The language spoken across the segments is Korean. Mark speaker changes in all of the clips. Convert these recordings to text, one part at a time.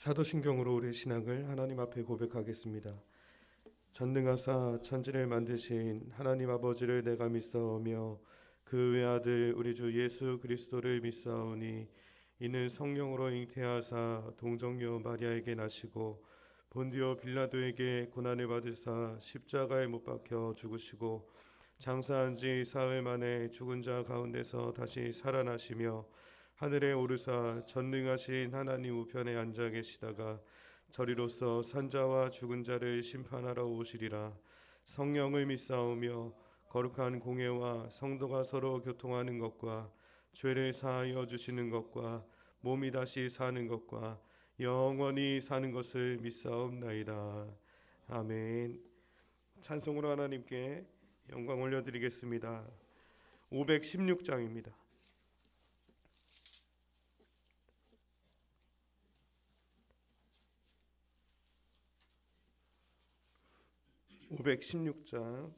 Speaker 1: 사도신경으로 우리 신앙을 하나님 앞에 고백하겠습니다. 전능하사 천지를 만드신 하나님 아버지를 내가 믿사오며 그 외아들 우리 주 예수 그리스도를 믿사오니 이는 성령으로 잉태하사 동정녀 마리아에게 나시고 본디오 빌라도에게 고난을 받으사 십자가에 못 박혀 죽으시고 장사한 지 사흘 만에 죽은 자 가운데서 다시 살아나시며 하늘에 오르사 전능하신 하나님 우편에 앉아 계시다가 저리로서 산자와 죽은 자를 심판하러 오시리라. 성령을 믿사오며 거룩한 공회와 성도가 서로 교통하는 것과 죄를 사하여 주시는 것과 몸이 다시 사는 것과 영원히 사는 것을 믿사옵나이다. 아멘. 찬송으로 하나님께 영광 올려드리겠습니다. 516장입니다. 516장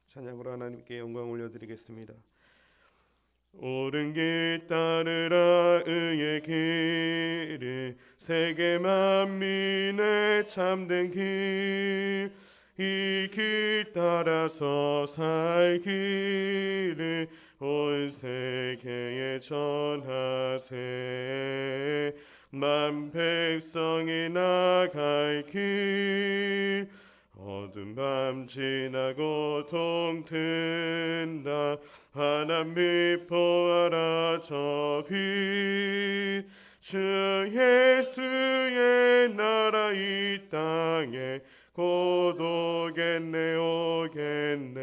Speaker 1: 찬양으로 하나님께 영광 올려드리겠습니다. 옳은 길 따르라 의의 길을 세계 만민의 참된 길 이 길 따라서 살기를 온 세계에 전하세 만 백성이 나갈 길 어두운 밤 지나고 동튼다 환한 빛 보아라 저 빛 주 예수의 나라 이 땅에 곧 오겠네 오겠네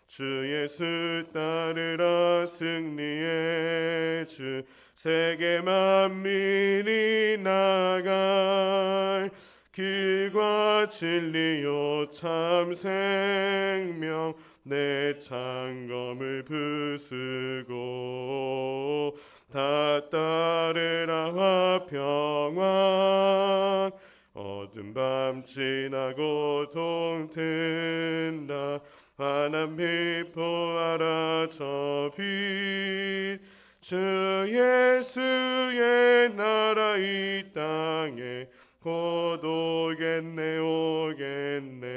Speaker 1: 주 예수 따르라 승리의 주 세계 만민이 나갈 길과 진리요 참 생명 내 창검을 부수고 다 따르라 화평왕 어두운 밤 지나고 동튼다 환한 빛 보아라 저 빛 주 예수의 나라 이 땅에 곧 오겠네 오겠네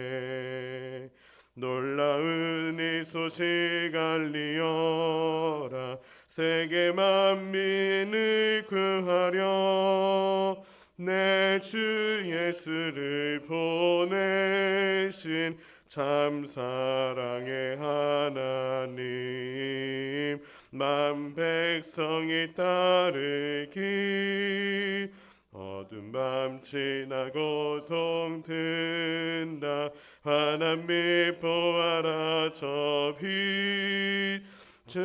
Speaker 1: 놀라운 이 소식 알리어라 세계 만민을 구하려 내 주 예수를 보내신 참 사랑의 하나님 만 백성이 따르길 어두운 밤 지나고 동튼다 환한 빛 보아라 저 빛 주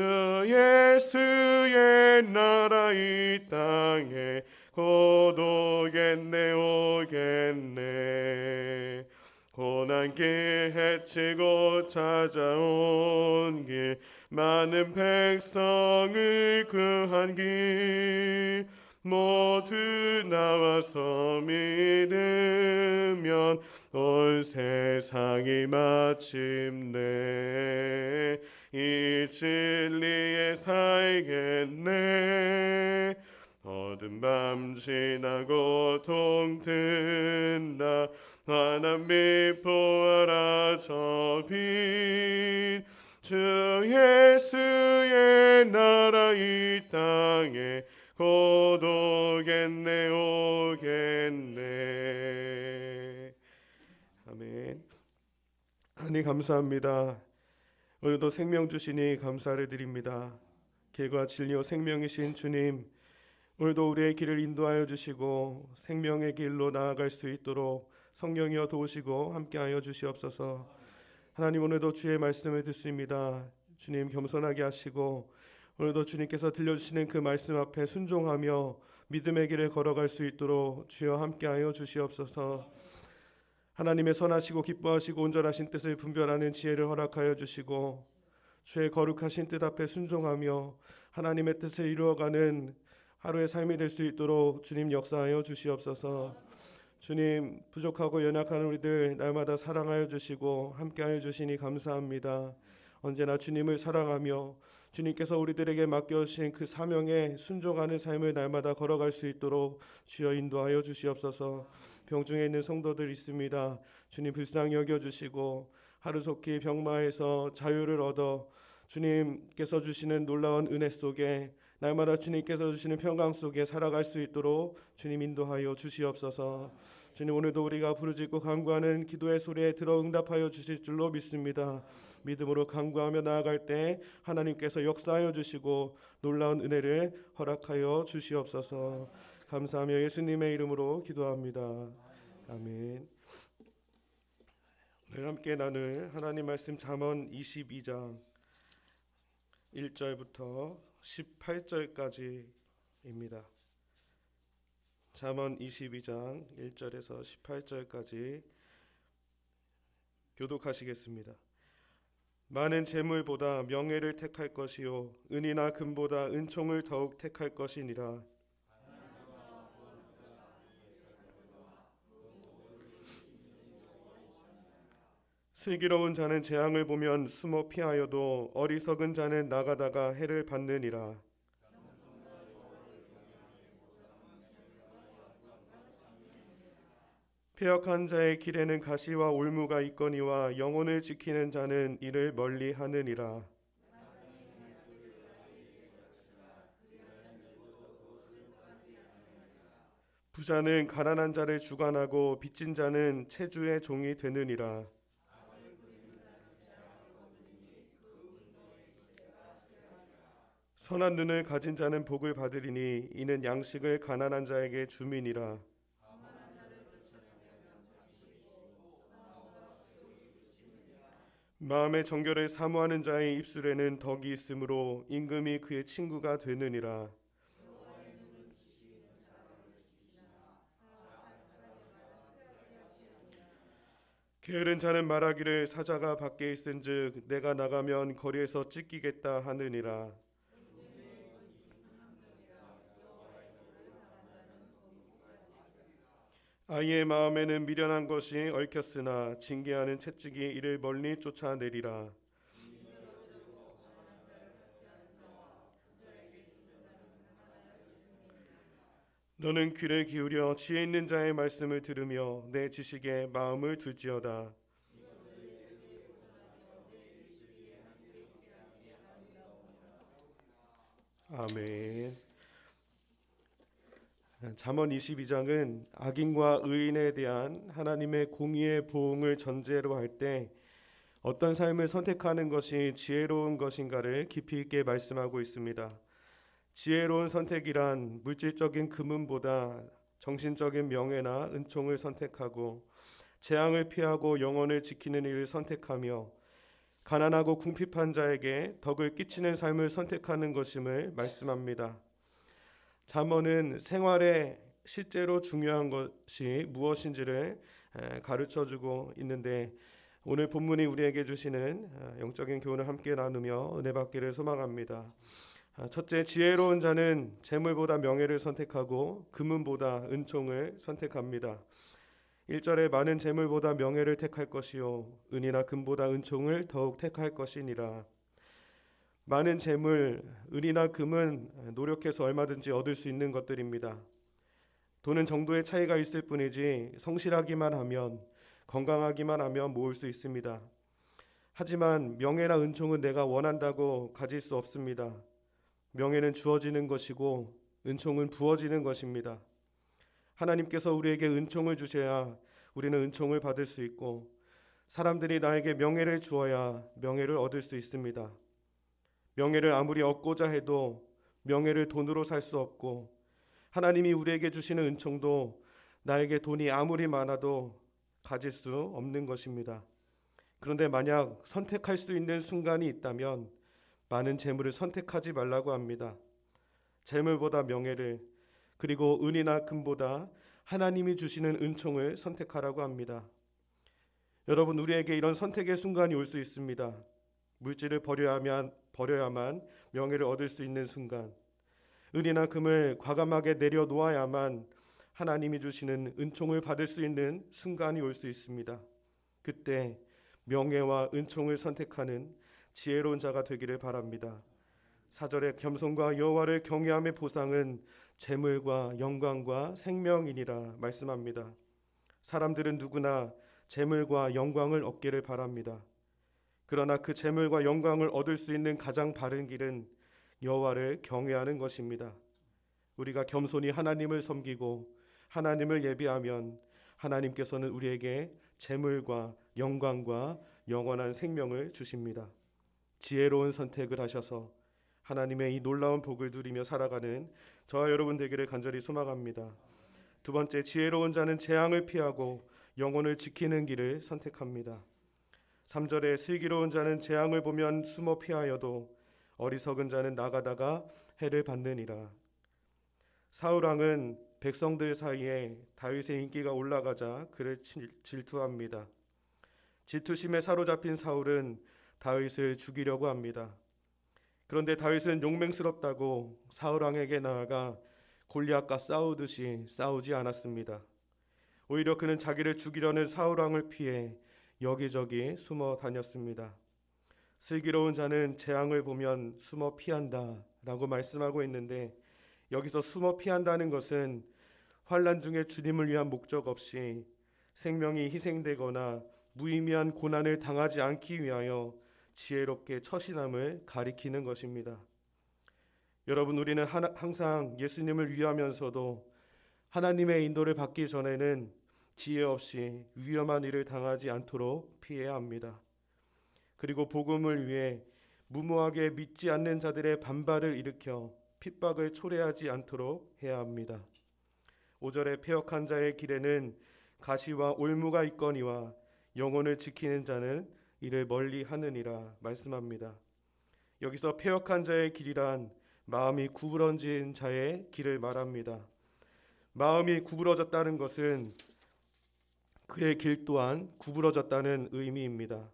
Speaker 1: 예수의 나라 이 땅에 곧 오겠네 오겠네 고난길 헤치고 찾아온 길 많은 백성을 구한 길 모두 나와서 믿으면 온 세상이 마침내 이 진리에 살겠네 어두운 밤 지나고 동튼다 환한 빛 보아라 저 빛 주 예수의 나라 이 땅에 곧 오겠네 오겠네 아멘. 하나님 감사합니다. 오늘도 생명 주시니 감사를 드립니다. 길과 진리요 생명이신 주님 오늘도 우리의 길을 인도하여 주시고 생명의 길로 나아갈 수 있도록 성령이여 도우시고 함께하여 주시옵소서. 하나님 오늘도 주의 말씀을 듣습니다. 주님 겸손하게 하시고 오늘도 주님께서 들려주시는 그 말씀 앞에 순종하며 믿음의 길을 걸어갈 수 있도록 주여 함께하여 주시옵소서. 하나님의 선하시고 기뻐하시고 온전하신 뜻을 분별하는 지혜를 허락하여 주시고 주의 거룩하신 뜻 앞에 순종하며 하나님의 뜻을 이루어가는 하루의 삶이 될 수 있도록 주님 역사하여 주시옵소서. 주님 부족하고 연약한 우리들 날마다 사랑하여 주시고 함께하여 주시니 감사합니다. 언제나 주님을 사랑하며 주님께서 우리들에게 맡겨주신 그 사명에 순종하는 삶을 날마다 걸어갈 수 있도록 주여 인도하여 주시옵소서. 병중에 있는 성도들 있습니다. 주님 불쌍히 여겨주시고 하루속히 병마에서 자유를 얻어 주님께서 주시는 놀라운 은혜 속에 날마다 주님께서 주시는 평강 속에 살아갈 수 있도록 주님 인도하여 주시옵소서. 주님 오늘도 우리가 부르짖고 간구하는 기도의 소리에 들어 응답하여 주실 줄로 믿습니다. 믿음으로 간구하며 나아갈 때 하나님께서 역사하여 주시고 놀라운 은혜를 허락하여 주시옵소서. 감사하며 예수님의 이름으로 기도합니다. 아멘. 오늘 함께 나눌 하나님 말씀 잠언 22장 1절부터 18절까지입니다. 잠언 22장 1절에서 18절까지 교독하시겠습니다. 많은 재물보다 명예를 택할 것이요 은이나 금보다 은총을 더욱 택할 것이니라. 슬기로운 자는 재앙을 보면 숨어 피하여도 어리석은 자는 나가다가 해를 받느니라. 패역한 자의 길에는 가시와 올무가 있거니와 영혼을 지키는 자는 이를 멀리 하느니라. 부자는 가난한 자를 주관하고 빚진 자는 채주의 종이 되느니라. 선한 눈을 가진 자는 복을 받으리니 이는 양식을 가난한 자에게 줌이니라. 마음의 정결을 사모하는 자의 입술에는 덕이 있으므로 임금이 그의 친구가 되느니라. 게으른 자는 말하기를 사자가 밖에 있은즉 내가 나가면 거리에서 찢기겠다 하느니라. 아이의 마음에는 미련한 것이 얽혔으나 징계하는 채찍이 이를 멀리 쫓아내리라. 너는 귀를 기울여 지혜 있는 자의 말씀을 들으며 내 지식에 마음을 둘지어다. 아멘. 잠언 22장은 악인과 의인에 대한 하나님의 공의의 보응을 전제로 할 때 어떤 삶을 선택하는 것이 지혜로운 것인가를 깊이 있게 말씀하고 있습니다. 지혜로운 선택이란 물질적인 금은보다 정신적인 명예나 은총을 선택하고 재앙을 피하고 영혼을 지키는 일을 선택하며 가난하고 궁핍한 자에게 덕을 끼치는 삶을 선택하는 것임을 말씀합니다. 잠언은 생활에 실제로 중요한 것이 무엇인지를 가르쳐주고 있는데 오늘 본문이 우리에게 주시는 영적인 교훈을 함께 나누며 은혜 받기를 소망합니다. 첫째, 지혜로운 자는 재물보다 명예를 선택하고 금은보다 은총을 선택합니다. 1절에 많은 재물보다 명예를 택할 것이요 은이나 금보다 은총을 더욱 택할 것이니라. 많은 재물, 은이나 금은 노력해서 얼마든지 얻을 수 있는 것들입니다. 돈은 정도의 차이가 있을 뿐이지 성실하기만 하면, 건강하기만 하면 모을 수 있습니다. 하지만 명예나 은총은 내가 원한다고 가질 수 없습니다. 명예는 주어지는 것이고 은총은 부어지는 것입니다. 하나님께서 우리에게 은총을 주셔야 우리는 은총을 받을 수 있고 사람들이 나에게 명예를 주어야 명예를 얻을 수 있습니다. 명예를 아무리 얻고자 해도 명예를 돈으로 살 수 없고 하나님이 우리에게 주시는 은총도 나에게 돈이 아무리 많아도 가질 수 없는 것입니다. 그런데 만약 선택할 수 있는 순간이 있다면 많은 재물을 선택하지 말라고 합니다. 재물보다 명예를 그리고 은이나 금보다 하나님이 주시는 은총을 선택하라고 합니다. 여러분, 우리에게 이런 선택의 순간이 올 수 있습니다. 물질을 버려야만 명예를 얻을 수 있는 순간, 은이나 금을 과감하게 내려놓아야만 하나님이 주시는 은총을 받을 수 있는 순간이 올 수 있습니다. 그때 명예와 은총을 선택하는 지혜로운 자가 되기를 바랍니다. 4절에 겸손과 여호와를 경외함의 보상은 재물과 영광과 생명이니라 말씀합니다. 사람들은 누구나 재물과 영광을 얻기를 바랍니다. 그러나 그 재물과 영광을 얻을 수 있는 가장 바른 길은 여호와를 경외하는 것입니다. 우리가 겸손히 하나님을 섬기고 하나님을 예배하면 하나님께서는 우리에게 재물과 영광과 영원한 생명을 주십니다. 지혜로운 선택을 하셔서 하나님의 이 놀라운 복을 누리며 살아가는 저와 여러분 되기를 간절히 소망합니다. 두 번째, 지혜로운 자는 재앙을 피하고 영혼을 지키는 길을 선택합니다. 3절에 슬기로운 자는 재앙을 보면 숨어 피하여도 어리석은 자는 나가다가 해를 받느니라. 사울왕은 백성들 사이에 다윗의 인기가 올라가자 그를 질투합니다. 질투심에 사로잡힌 사울은 다윗을 죽이려고 합니다. 그런데 다윗은 용맹스럽다고 사울왕에게 나아가 골리앗과 싸우듯이 싸우지 않았습니다. 오히려 그는 자기를 죽이려는 사울왕을 피해 여기저기 숨어 다녔습니다. 슬기로운 자는 재앙을 보면 숨어 피한다 라고 말씀하고 있는데, 여기서 숨어 피한다는 것은 환난 중에 주님을 위한 목적 없이 생명이 희생되거나 무의미한 고난을 당하지 않기 위하여 지혜롭게 처신함을 가리키는 것입니다. 여러분, 우리는 항상 예수님을 위하면서도 하나님의 인도를 받기 전에는 지혜 없이 위험한 일을 당하지 않도록 피해야 합니다. 그리고 복음을 위해 무모하게 믿지 않는 자들의 반발을 일으켜 핍박을 초래하지 않도록 해야 합니다. 5절에 패역한 자의 길에는 가시와 올무가 있거니와 영혼을 지키는 자는 이를 멀리 하느니라 말씀합니다. 여기서 패역한 자의 길이란 마음이 구부러진 자의 길을 말합니다. 마음이 구부러졌다는 것은 그의 길 또한 구부러졌다는 의미입니다.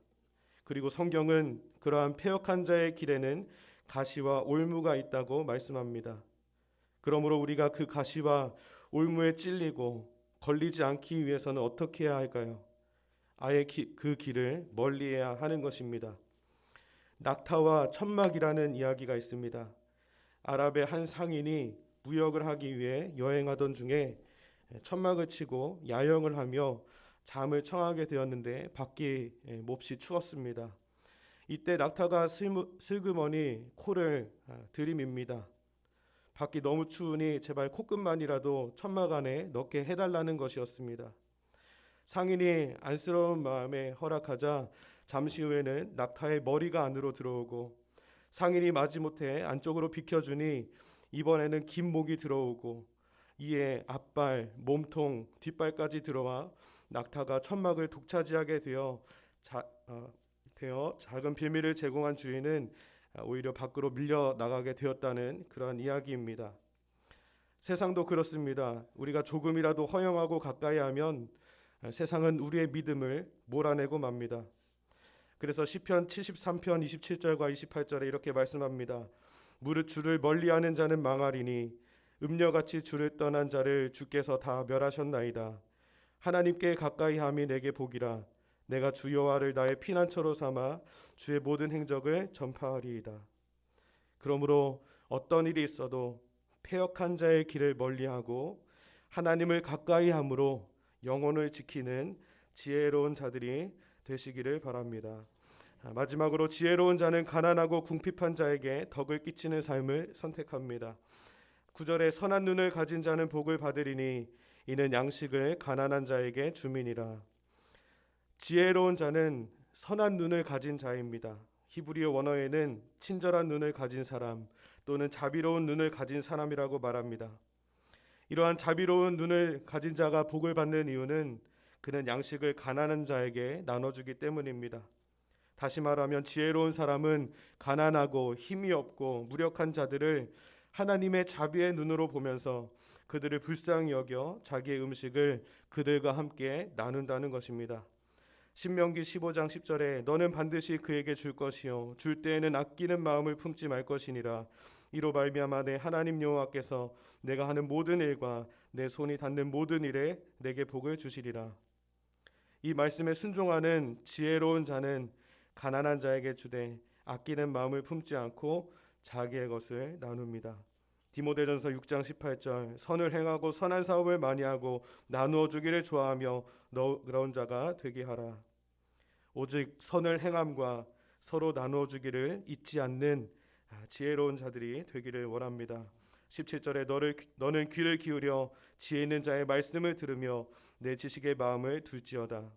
Speaker 1: 그리고 성경은 그러한 패역한 자의 길에는 가시와 올무가 있다고 말씀합니다. 그러므로 우리가 그 가시와 올무에 찔리고 걸리지 않기 위해서는 어떻게 해야 할까요? 아예 그 길을 멀리해야 하는 것입니다. 낙타와 천막이라는 이야기가 있습니다. 아랍의 한 상인이 무역을 하기 위해 여행하던 중에 천막을 치고 야영을 하며 잠을 청하게 되었는데 밖이 몹시 추웠습니다. 이때 낙타가 슬그머니 코를 들이밉니다. 밖이 너무 추우니 제발 코끝만이라도 천막 안에 넣게 해달라는 것이었습니다. 상인이 안쓰러운 마음에 허락하자 잠시 후에는 낙타의 머리가 안으로 들어오고, 상인이 마지못해 안쪽으로 비켜주니 이번에는 긴 목이 들어오고, 이에 앞발, 몸통, 뒷발까지 들어와 낙타가 천막을 독차지하게 되어 작은 빌미를 제공한 주인은 오히려 밖으로 밀려나가게 되었다는 그러한 이야기입니다. 세상도 그렇습니다. 우리가 조금이라도 허영하고 가까이 하면 세상은 우리의 믿음을 몰아내고 맙니다. 그래서 시편 73편 27절과 28절에 이렇게 말씀합니다. 무릇 주를 멀리하는 자는 망하리니 음녀같이 주를 떠난 자를 주께서 다 멸하셨나이다. 하나님께 가까이함이 내게 복이라. 내가 주 여호와를 나의 피난처로 삼아 주의 모든 행적을 전파하리이다. 그러므로 어떤 일이 있어도 패역한 자의 길을 멀리하고 하나님을 가까이함으로 영혼을 지키는 지혜로운 자들이 되시기를 바랍니다. 마지막으로 지혜로운 자는 가난하고 궁핍한 자에게 덕을 끼치는 삶을 선택합니다. 9절에 선한 눈을 가진 자는 복을 받으리니 이는 양식을 가난한 자에게 주민이라. 지혜로운 자는 선한 눈을 가진 자입니다. 히브리어 원어에는 친절한 눈을 가진 사람 또는 자비로운 눈을 가진 사람이라고 말합니다. 이러한 자비로운 눈을 가진 자가 복을 받는 이유는 그는 양식을 가난한 자에게 나눠주기 때문입니다. 다시 말하면 지혜로운 사람은 가난하고 힘이 없고 무력한 자들을 하나님의 자비의 눈으로 보면서 그들을 불쌍히 여겨 자기의 음식을 그들과 함께 나눈다는 것입니다. 신명기 15장 10절에 너는 반드시 그에게 줄 것이요 줄 때에는 아끼는 마음을 품지 말 것이니라. 이로 말미암아 내 하나님 여호와께서 내가 하는 모든 일과 내 손이 닿는 모든 일에 내게 복을 주시리라. 이 말씀에 순종하는 지혜로운 자는 가난한 자에게 주되 아끼는 마음을 품지 않고 자기의 것을 나눕니다. 디모데전서 6장 18절 선을 행하고 선한 사업을 많이 하고 나누어 주기를 좋아하며 너그러운 자가 되게 하라. 오직 선을 행함과 서로 나누어 주기를 잊지 않는 지혜로운 자들이 되기를 원합니다. 17절에 너는 귀를 기울여 지혜 있는 자의 말씀을 들으며 내 지식의 마음을 둘지어다.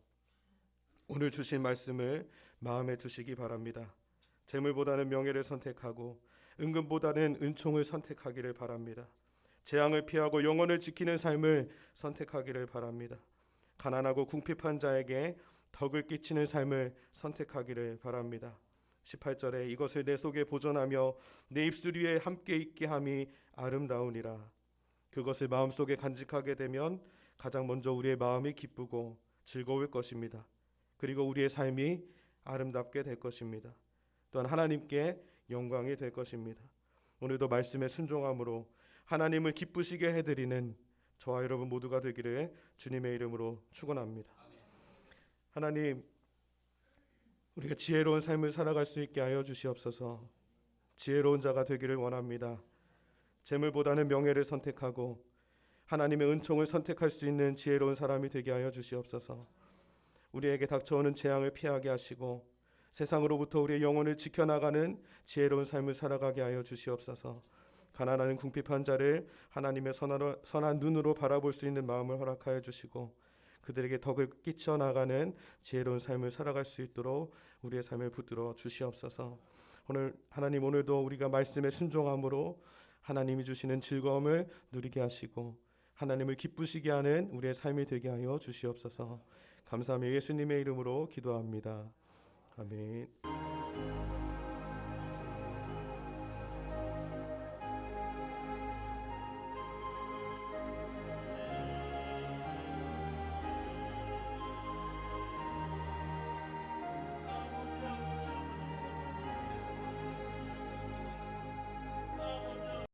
Speaker 1: 오늘 주신 말씀을 마음에 두시기 바랍니다. 재물보다는 명예를 선택하고 은금보다는 은총을 선택하기를 바랍니다. 재앙을 피하고 영혼을 지키는 삶을 선택하기를 바랍니다. 가난하고 궁핍한 자에게 덕을 끼치는 삶을 선택하기를 바랍니다. 18절에 이것을 내 속에 보존하며 내 입술 위에 함께 있게 함이 아름다우니라. 그것을 마음속에 간직하게 되면 가장 먼저 우리의 마음이 기쁘고 즐거울 것입니다. 그리고 우리의 삶이 아름답게 될 것입니다. 또한 하나님께 영광이 될 것입니다. 오늘도 말씀에 순종함으로 하나님을 기쁘시게 해드리는 저와 여러분 모두가 되기를 주님의 이름으로 축원합니다. 하나님, 우리가 지혜로운 삶을 살아갈 수 있게 하여 주시옵소서. 지혜로운 자가 되기를 원합니다. 재물보다는 명예를 선택하고 하나님의 은총을 선택할 수 있는 지혜로운 사람이 되게 하여 주시옵소서. 우리에게 닥쳐오는 재앙을 피하게 하시고 세상으로부터 우리의 영혼을 지켜나가는 지혜로운 삶을 살아가게 하여 주시옵소서. 가난한 궁핍한 자를 하나님의 선한 눈으로 바라볼 수 있는 마음을 허락하여 주시고 그들에게 덕을 끼쳐 나가는 지혜로운 삶을 살아갈 수 있도록 우리의 삶을 붙들어 주시옵소서. 하나님, 오늘도 우리가 말씀에 순종함으로 하나님이 주시는 즐거움을 누리게 하시고 하나님을 기쁘시게 하는 우리의 삶이 되게 하여 주시옵소서. 감사하며 예수님의 이름으로 기도합니다. 아멘.